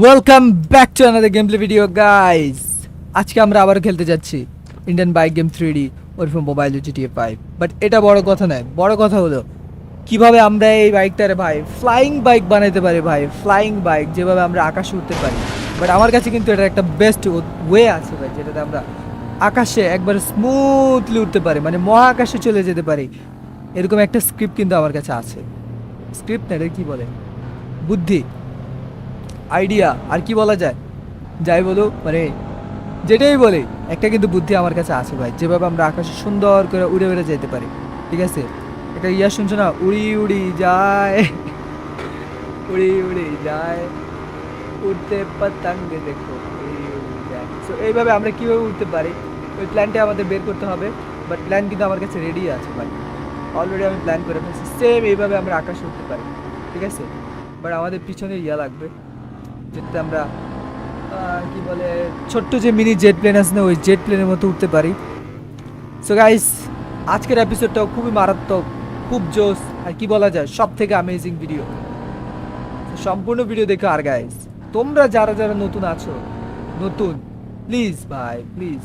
Welcome back to another gameplay video guys. আজকে আমরা আবার খেলতে যাচ্ছি ইন্ডিয়ান বাইক গেম 3D ওরফে মোবাইল GTA 5। বাট এটা বড় কথা নয়, বড় কথা হলো কিভাবে আমরা এই বাইকটারে ভাই ফ্লাইং বাইক বানাইতে পারি। ভাই ফ্লাইং বাইক যেভাবে আমরা আকাশে উঠতে পারি। বাট আমার কাছে কিন্তু এটা একটা বেস্ট ওয়ে আছে ভাই, যেটাতে আমরা আকাশে একবার স্মুথলি উঠতে পারি, মানে মহাকাশে চলে যেতে পারি। এরকম একটা স্ক্রিপ্ট কিন্তু আমার কাছে আছে। স্ক্রিপ্ট না, এটা কি বলে, বুদ্ধি, আইডিয়া, আর কি বলা যায়, যাই বলো, মানে যেটাই বলে একটা কিন্তু বুদ্ধি আমার কাছে আছে ভাই, যেভাবে আমরা আকাশে সুন্দর করে উড়ে উড়ে যেতে পারি। ঠিক আছে, একটা ইয়া শুনছো না, উড়ি উড়ি যায় উড়ি উড়ি যায় উড়তে পতঙ্গ দেখো উড়ি উড়ি যায়। সো এইভাবে আমরা কীভাবে উঠতে পারি ওই প্ল্যানটা আমাদের বের করতে হবে। বাট প্ল্যান কিন্তু আমার কাছে রেডি আছে ভাই, অলরেডি আমি প্ল্যান করে ফেলছি। সেম এইভাবে আমরা আকাশে উঠতে পারি, ঠিক আছে। বাট আমাদের পিছনে ইয়া লাগবে, যেটাতে আমরা কি বলে ছোট্ট যে মিনি জেট প্লেন আছে না, ওই জেট প্লেনের মতো উঠতে পারি। সো গাইস, আজকের এপিসোডটাও খুবই মারাত্মক, খুব জোস, আর কি বলা যায়, সব থেকে অ্যামেজিং ভিডিও। সম্পূর্ণ ভিডিও দেখো। আর গাইস, তোমরা যারা যারা নতুন আছো, নতুন, প্লিজ ভাই please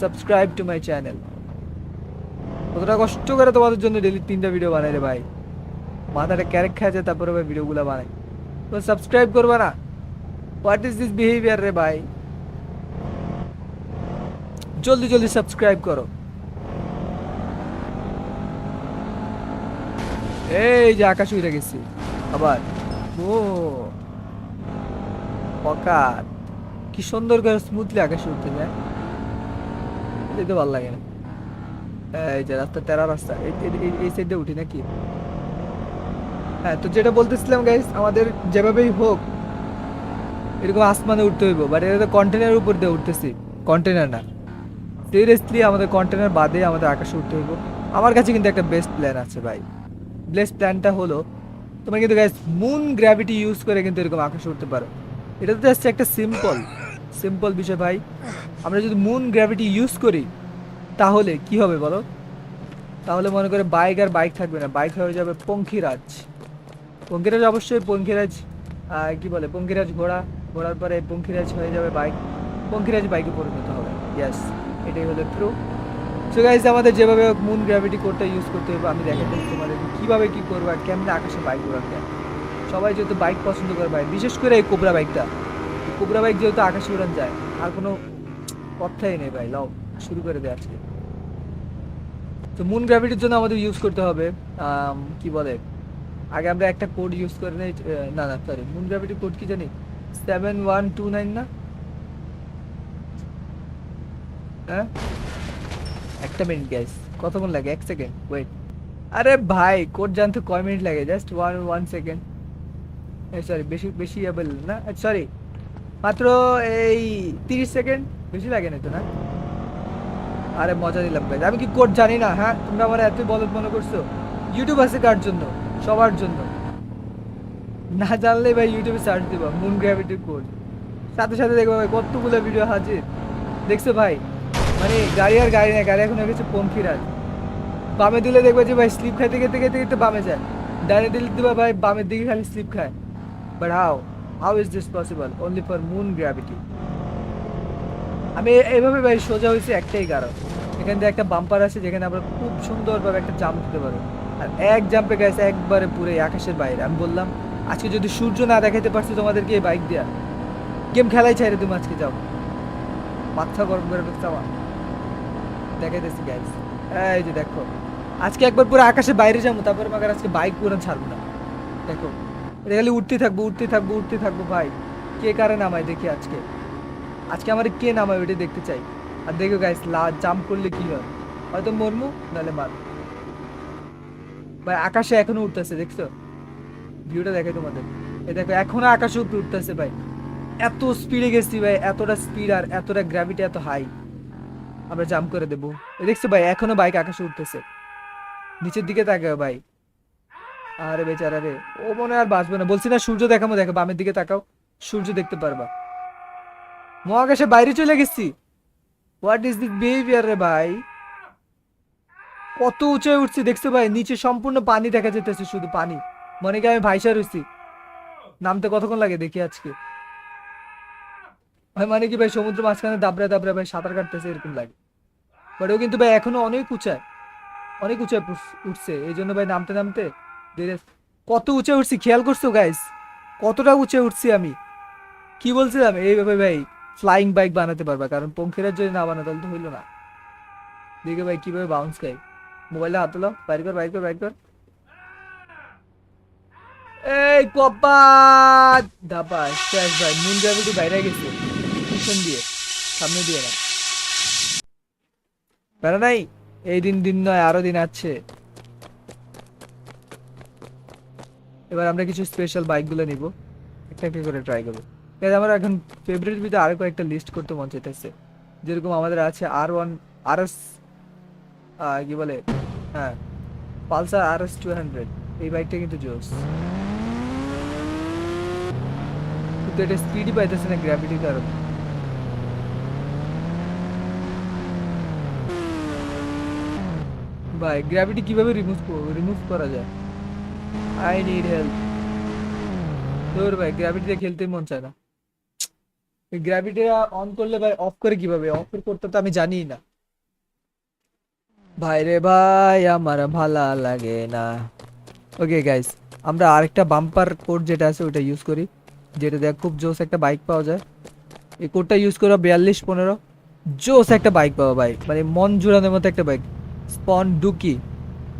subscribe to my channel. কতটা কষ্ট করে তোমাদের জন্য ডেলি 3টা ভিডিও বানাই রে ভাই, মাথাটা ক্যারেক খায় যায়, তারপরে ভাই ভিডিওগুলো বানাই। তো সাবস্ক্রাইব করবে না? হোয়াট ইজ দিস বিহেভিয়ার রে ভাই? জলদি জলদি সাবস্ক্রাইব করো। এই যে আকাশ উড়ে গেছি আবার। ও পকাত, কি সুন্দর করে স্মুথলি আকাশে উঠতে যায়, দেখতে ভালো লাগে না। এই যে রাস্তা, তেরা রাস্তা, এই সাইডে উঠি নাকি? হ্যাঁ, তো যেটা বলতেছিলাম গাইস, আমাদের যেভাবেই হোক এরকম আসমানে উঠতে হইব। বাট এটা তো কন্টেনারের উপর দিয়ে উঠতেছি, কন্টেনার না। সিরিয়াসলি আমাদের কন্টেনার বাদে আমাদের আকাশে উঠতে হইব। আমার কাছে কিন্তু একটা বেস্ট প্ল্যান আছে ভাই। বেস্ট প্ল্যানটা হলো, তোমরা কিন্তু গাইস মুন গ্র্যাভিটি ইউজ করে কিন্তু এরকম আকাশে উঠতে পারো। এটা তো জাস্ট একটা সিম্পল সিম্পল বিষয় ভাই। আমরা যদি মুন গ্র্যাভিটি ইউজ করি তাহলে কি হবে বলো? তাহলে মনে করে বাইক আর বাইক থাকবে না, বাইক হয়ে যাবে পঙ্খিরাজ। পঙ্খিরাজ অবশ্যই পঙ্খিরাজ, কি বলে, পঙ্খিরাজ ঘোড়া, ঘোড়ার পরে পঙ্খিরাজ হয়ে যাবে বাইক, পঙ্খিরাজ বাইকে পরিণত হবে। ইয়াস, এটাই হলো ট্রু। সো গাইস, আমাদের যেভাবে মুন গ্র্যাভিটি কোডটা ইউজ করতে হবে, আমি দেখাতে তোমাদের কিভাবে কি করবো আর কেমনে আকাশে বাইক উড়াতে। সবাই যেহেতু বাইক পছন্দ করে ভাই, বিশেষ করে এই কোবরা বাইকটা, কোবরা বাইক যেহেতু আকাশে উড়ান যায়, আর কোনো কথাই নেই ভাই। লাও শুরু করে দেয় আজকে। তো মুন গ্র্যাভিটির জন্য আমাদের ইউজ করতে হবে কি বলে, আগে আমরা একটা কোড ইউজ করে নেই। না না সরি, মুন গ্র্যাভিটি কোড কি জানি, 7129 না? হ্যাঁ, একটা মিনিট গাইস, কতক্ষণ লাগে? 1 সেকেন্ড ওয়েট। আরে ভাই, কোড জানতে কয় মিনিট লাগে? Just one second. সরি, বেশি বেশি না, সরি, মাত্র এই 30 সেকেন্ড, বেশি লাগে না তো না? আরে মজা নিলাম গাইস, আমি কি কোড জানি না? হ্যাঁ, তোমরা আমার এত বলদ মনে করছো? ইউটিউব আছে কার জন্য? সবার জন্য। না জানলে ভাই ইউটিউবে সার্চ দিবা মুন গ্র্যাভিটির কোড, সাথে সাথে দেখবো ভাই কতগুলো ভিডিও হাজির। দেখছো ভাই, মানে গাড়ি আর গাড়ি না, গাড়ি এখন হয়ে গেছে পঙ্খিরাজ। বামে দিলে দেখবে যে ভাই স্লিপ খাইতে খেতে খেতে খেতে বামে যায়, ডানে দিলে দিবা ভাই বামের দিকে খালি স্লিপ খায়। But how how is this possible? Only for moon gravity. আমি এইভাবে ভাই সোজা হয়েছে একটাই কারণ, এখান থেকে একটা বাম্পার আছে যেখানে আমরা খুব সুন্দরভাবে একটা জাম্প দিতে পারবো। আর এক জাম্পে গেছে একবারে পুরো আকাশের বাইরে। আমি বললাম আজকে যদি সূর্য না দেখাইতে পারছি তোমাদেরকে এই বাইক দেওয়া, গেম খেলাই চাইরে তুমি আজকে যাও। মাথা গরম করে ফেলছে আমার, দেখাইতেছি গাইস। এই যে দেখো, আজকে একবার পুরো আকাশের বাইরে যাবো, তারপরে মাগার আজকে বাইক পুরো ছাড়বো না। দেখো, এটা খালি উঠতে থাকবো উঠতে থাকবো উঠতে থাকবো ভাই। কে কারে নামায় দেখি আজকে, আজকে আমার কে নামায় ওইটা দেখতে চাই। আর দেখো গাইস, জাম্প করলে কি হয়, হয়তো মরমু নাহলে মার। ভাই আকাশে এখনো উঠতেছে, দেখছো? ভিউটা দেখাই তোমাদের। এই দেখো এখনো আকাশে উপরে উঠতেছে ভাই। এত স্পিডে গেছি ভাই, এতটা স্পিড আর এতটা গ্র্যাভিটি এত হাই, আমরা জাম্প করে দেবো। দেখছো ভাই, এখনো বাইক আকাশে উঠতেছে। নিচের দিকে তাকাও ভাই। আরে বেচারা রে, ও মনে হয় আর বাঁচবে না। বলছি না সূর্য দেখাবো, দেখো বামের দিকে তাকাও, সূর্য দেখতে পারবা। মহাকাশে বাইরে চলে গেছি। হোয়াট ইজ দিস বিহেভিয়ার রে ভাই? কত উঁচে উঠছি দেখছো ভাই, নিচে সম্পূর্ণ পানি দেখা যেতেছে, শুধু পানি। মনে কি আমি ভাইসা রয়েছি? নামতে কতক্ষণ লাগে দেখি আজকে। ভাই মানে কি ভাই সমুদ্র মাঝখানে দাবড়া দাবড়া ভাই সাঁতার কাটতেছে এরকম লাগে। বাট ও কিন্তু ভাই এখনো অনেক উঁচায় উঠছে, এই জন্য ভাই নামতে নামতে ধীরে। কত উঁচে উঠছি খেয়াল করছো গাইস? কতটা উঁচে উঠছি আমি। কি বলছিলাম এইভাবে ভাই ফ্লাইং বাইক বানাতে পারবা, কারণ পঙ্খিরাজ যদি না বানাতে তাহলে তো হইলো না। দেখে ভাই কিভাবে বাউন্স খাই। মোবাইলটা হাতে লাও, বাইর কর বাইর কর বাইর কর। এই কপাত ধাপা শেষ ভাই, মুন গ্রাভিটি বাইরে গেছে পিছন দিয়ে, সামনে দিয়ে না। প্যারা নাই, এই দিন দিন নয় আরো দিন আছে। এবার আমরা কিছু স্পেশাল বাইকগুলো নিব, একটা একটা করে ট্রাই করবো। আমার এখন ফেভারিট ভিতরে আরো কয়েকটা লিস্ট করতে মন চাইতেছে। যেরকম আমাদের আছে R1 RS, কি বলে, হ্যাঁ পালসার RS 200। এই বাইকটা কিন্তু জোস, কিন্তু এটা স্পিডই পাইতেছে না গ্র্যাভিটির কারণে। ভাই গ্র্যাভিটি কিভাবে রিমুভ করা যায়? I need help. তোর ভাই গ্র্যাভিটিতে খেলতে মন চায় না। গ্র্যাভিটি অন করলে ভাই অফ করে কিভাবে অফ করতে তো আমি জানিই না। ভাই রে ভাই আমার ভালা লাগে না। ওকে গাইস, আমরা আরেকটা বাম্পার কোড যেটা আছে ওটা ইউজ করি, যেটা দেখ খুব জোস একটা বাইক পাওয়া যায়। এই কোডটা ইউজ করো 4215, জোস একটা বাইক পাওয়া ভাই, মানে মন জুড়ানোর মতো একটা বাইক। স্পন ডুকি,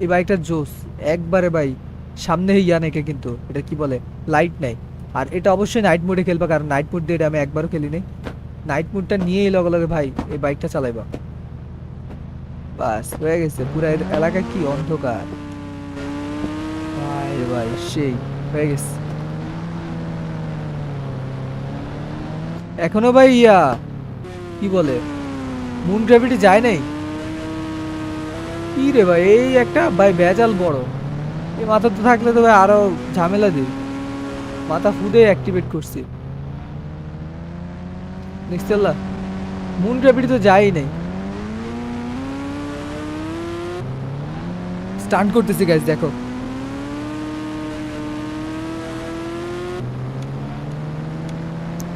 এই বাইকটা জোস একবারে ভাই। সামনে ইয়া নাকি, কিন্তু এটা কি বলে, লাইট নাই। আর এটা অবশ্যই নাইট মোডে খেলবা, কারণ নাইট মোড দিয়ে এটা আমি একবারও খেলি নাই। নাইট মোডটা নিয়েই লগে লগে ভাই এই বাইকটা চালাইবা, বাস হয়ে গেছে। পুরো এলাকা কি অন্ধকার ভাই রে ভাই, সেই হয়ে গেছে। এখনো ভাই ইয়া কি বলে, মুন গ্র্যাভিটি যায় নাই। কি রে ভাই এই একটা ভাই ভেজাল বড়। এই মাথা তো থাকলে তো ভাই আরো ঝামেলা দিই। মাথা ফুদে অ্যাক্টিভেট করছি নেক্সট চাল্লা। মুন গ্র্যাভিটি তো যাই নাই। স্টান্ট করতেছি গাইস দেখো।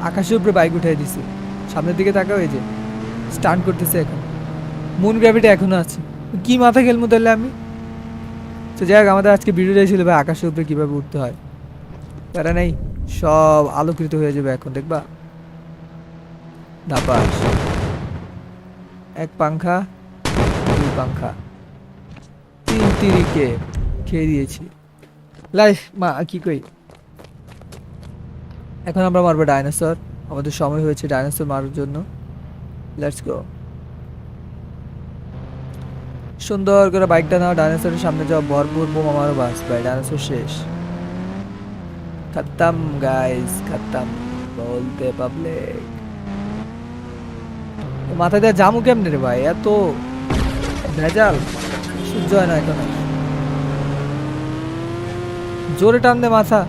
আকাশের উপরে বাইক উঠাই দিছি, সামনের দিকে তাকাও, এই যে স্টান্ট করতেছে এখন। মুন গ্র্যাভিটি এখনো আছে, কি মাথা খেলবো তাহলে আমি। তো যাই হোক, আমাদের আজকে ভিডিওটাই ছিল ভাই আকাশের উপরে কিভাবে উঠতে হয়। তারা নেই, সব আলোকৃত হয়ে যাবে এখন দেখবা। নাপাস, এক পাংখা, দুই পাংখা, তিন তিরিকে খেয়ে দিয়েছি। লাইফ মা কি কই। এখন আমরা মারবো ডাইনোসর, আমাদের সময় হয়েছে ডাইনোসর মারার জন্য। Let's go. সুন্দর করে বাইকটা নাও, ডাইনোসরের সামনে যাও, ভরপুর বোমা মারো, বাস ভাই ডাইনোসর শেষ। খতম গাইস খতম বলতে পাবলিক। মাথা দিয়ে জামু কেমনে রে ভাই, এত ভেজাল সহ্য হয় না এখন। জোরে টান দে মাথা।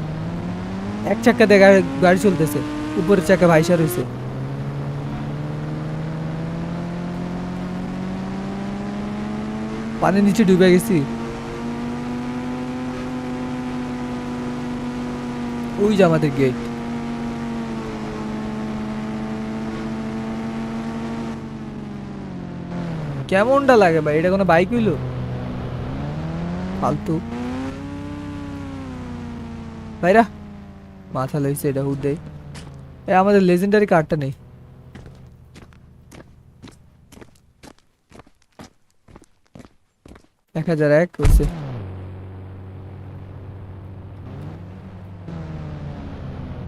এক চাক্কা দিয়ে গাড়ি চলতেছে, উপরের চাকা ভাইসা রয়েছে। পানির নিচে ডুবে গেছি। ওই যে আমাদের গেট। কেমনটা লাগে ভাই, এটা কোনো বাইক হইলো? ফালতু ভাইরা মাথা লইছে এটা হুদে। এ আমাদের লেজেন্ডারি কার্ডটা নেই। এক 1001 হয়েছে।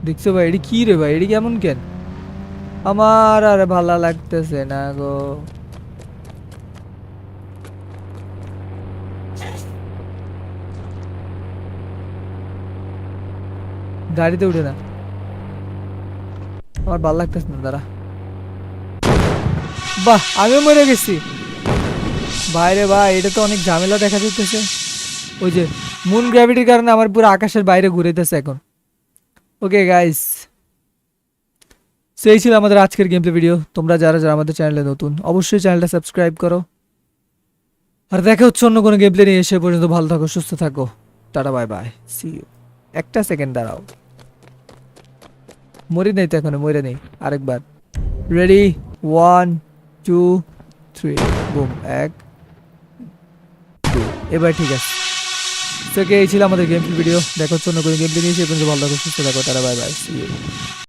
দেখছো ভাই এটি কি রে ভাই, এটি কেমন কেন? আমার আর ভালো লাগতেছে না গো। গাড়িতে উঠে না, আমার ভালো লাগতেছে না। দাঁড়া, বাহ আমিও মরে গেছি ভাই রে ভাই, এটা তো অনেক ঝামেলা দেখা যাচ্ছে। ওই যে মুন গ্র্যাভিটির কারণে আমার পুরো আকাশের বাইরে ঘুরেতেছে এখন। ওকে গাইস, সেই ছিল আমাদের আজকের গেম প্লে ভিডিও। তোমরা যারা যারা আমাদের চ্যানেলে নতুন অবশ্যই চ্যানেলটা সাবস্ক্রাইব করো। আর দেখা হচ্ছে অন্য কোনো গেম প্লে নিয়ে। এসে পর্যন্ত ভালো থাকো, সুস্থ থাকো, tata bye bye, see you. একটা সেকেন্ড দাঁড়াও, মরি নেই তো এখনো, মরে নেই আরেকবার। রেডি 1 2 3 বুম 1 2 এবার ঠিক আছে। তো এই ছিল আমাদের গেম ভিডিও। দেখো অন্য কোনো গেম নিয়ে এসে ভালো থাকো সুস্থ থাকো, তারা বাই বাই।